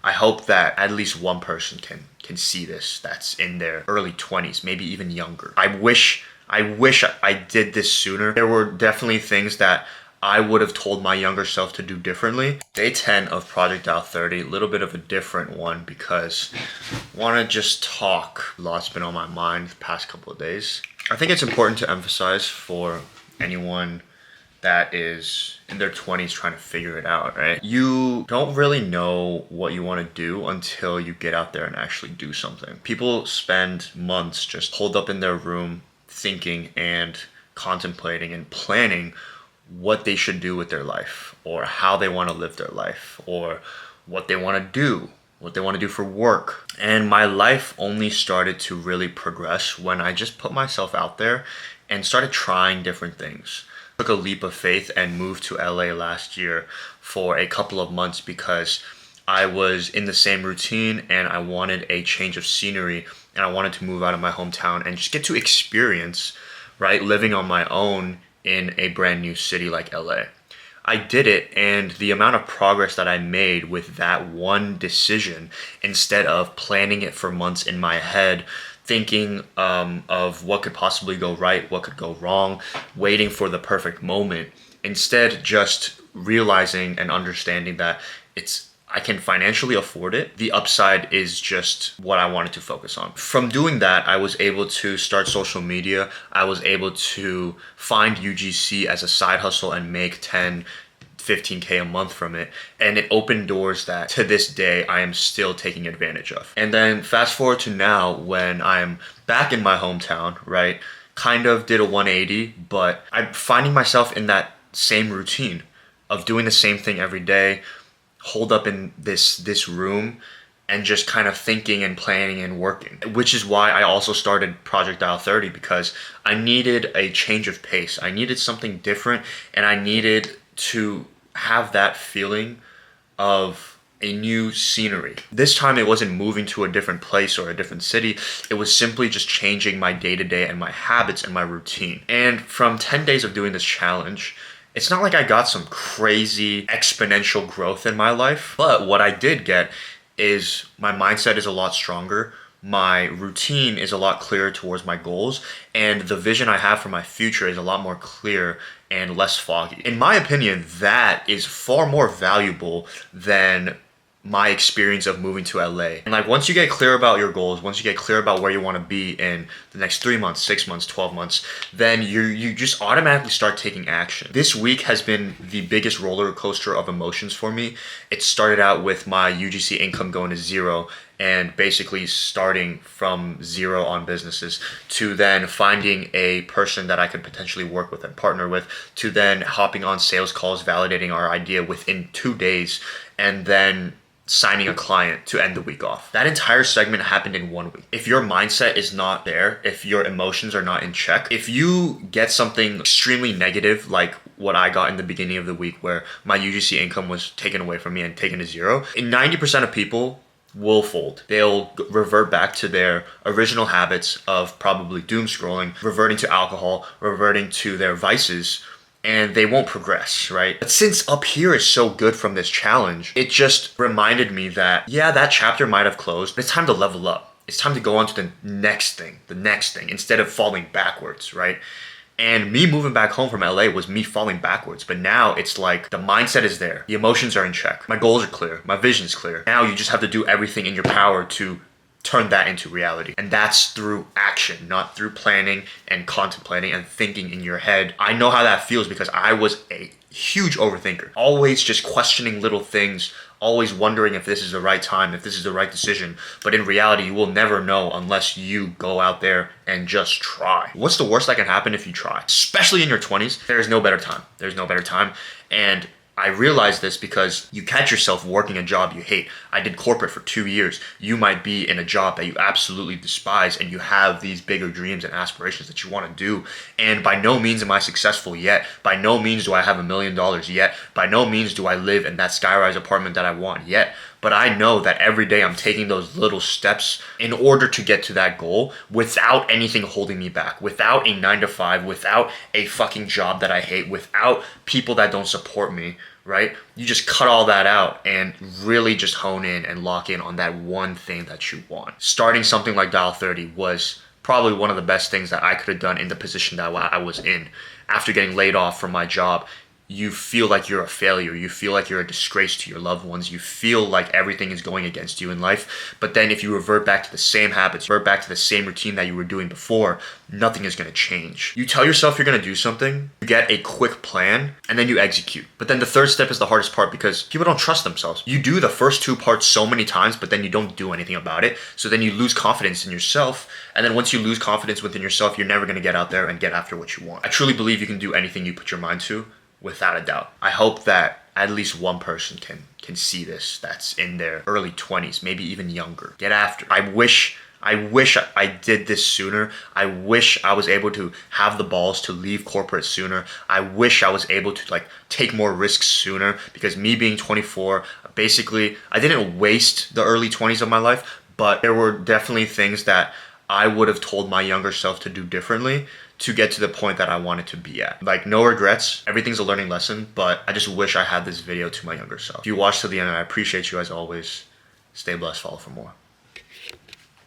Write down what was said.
I hope that at least one person can see this that's in their early 20s, maybe even younger. I wish I did this sooner. There were definitely things that I would have told my younger self to do differently. Day 10 of Project Dial 30, a little bit of a different one because I want to just talk. A lot's been on my mind the past couple of days. I think it's important to emphasize for anyone that is in their 20s trying to figure it out, right? You don't really know what you want to do until you get out there and actually do something. People spend months just holed up in their room thinking and contemplating and planning what they should do with their life, or how they want to live their life, or what they want to do for work. And my life only started to really progress when I just put myself out there and started trying different things. Took a leap of faith and moved to LA last year for a couple of months because I was in the same routine and I wanted a change of scenery, and I wanted to move out of my hometown and just get to experience, right, living on my own in a brand new city like LA. I did it, and the amount of progress that I made with that one decision, instead of planning it for months in my head, thinking of what could possibly go right, what could go wrong, waiting for the perfect moment, instead just realizing and understanding that I can financially afford it. The upside is just what I wanted to focus on. From doing that, I was able to start social media. I was able to find UGC as a side hustle and make 10, 15K a month from it. And it opened doors that to this day, I am still taking advantage of. And then fast forward to now when I'm back in my hometown, right? Kind of did a 180, but I'm finding myself in that same routine of doing the same thing every day, holed up in this room and just kind of thinking and planning and working, which is why I also started Project Dial 30, because I needed a change of pace. I needed something different, and I needed to have that feeling of a new scenery. This time it wasn't moving to a different place or a different city. It was simply just changing my day-to-day and my habits and my routine. And from 10 days of doing this challenge, it's not like I got some crazy exponential growth in my life, but what I did get is my mindset is a lot stronger. My routine is a lot clearer towards my goals, and the vision I have for my future is a lot more clear and less foggy. In my opinion, that is far more valuable than my experience of moving to LA. And like, once you get clear about your goals, once you get clear about where you want to be in the next 3 months, 6 months, 12 months, then you just automatically start taking action. This week has been the biggest roller coaster of emotions for me. It started out with my UGC income going to zero, and basically starting from zero on businesses, to then finding a person that I could potentially work with and partner with, to then hopping on sales calls, validating our idea within 2 days, and then signing a client to end the week off. That entire segment happened in 1 week. If your mindset is not there, if your emotions are not in check, if you get something extremely negative like what I got in the beginning of the week where my UGC income was taken away from me and taken to zero, 90% of people will fold. They'll revert back to their original habits of probably doom scrolling, reverting to alcohol, reverting to their vices, and they won't progress, right? But since up here is so good from this challenge, it just reminded me that, yeah, that chapter might have closed, but it's time to level up. It's time to go on to the next thing, instead of falling backwards, right? And me moving back home from LA was me falling backwards. But now it's like the mindset is there. The emotions are in check. My goals are clear. My vision is clear. Now you just have to do everything in your power to turn that into reality. And that's through action, not through planning and contemplating and thinking in your head. I know how that feels because I was a huge overthinker. Always just questioning little things, always wondering if this is the right time, if this is the right decision. But in reality, you will never know unless you go out there and just try. What's the worst that can happen if you try? Especially in your 20s, there's no better time. There's no better time. And I realized this because you catch yourself working a job you hate. I did corporate for 2 years. You might be in a job that you absolutely despise, and you have these bigger dreams and aspirations that you want to do. And by no means am I successful yet. By no means do I have $1 million yet. By no means do I live in that skyrise apartment that I want yet. But I know that every day I'm taking those little steps in order to get to that goal without anything holding me back, without a 9 to 5, without a fucking job that I hate, without people that don't support me, right? You just cut all that out and really just hone in and lock in on that one thing that you want. Starting something like Dial 30 was probably one of the best things that I could have done in the position that I was in. After getting laid off from my job, you feel like you're a failure. You feel like you're a disgrace to your loved ones. You feel like everything is going against you in life. But then if you revert back to the same habits, revert back to the same routine that you were doing before, nothing is going to change. You tell yourself you're going to do something, you get a quick plan, and then you execute. But then the third step is the hardest part because people don't trust themselves. You do the first two parts so many times, but then you don't do anything about it. So then you lose confidence in yourself. And then once you lose confidence within yourself, you're never going to get out there and get after what you want. I truly believe you can do anything you put your mind to. Without a doubt. I hope that at least one person can see this that's in their early 20s, maybe even younger. Get after. I wish I did this sooner. I wish I was able to have the balls to leave corporate sooner. I wish I was able to take more risks sooner, because me being 24, basically I didn't waste the early 20s of my life, but there were definitely things that I would have told my younger self to do differently to get to the point that I wanted to be at. No regrets. Everything's a learning lesson, but I just wish I had this video to my younger self. If you watched to the end, I appreciate you as always. Stay blessed, follow for more.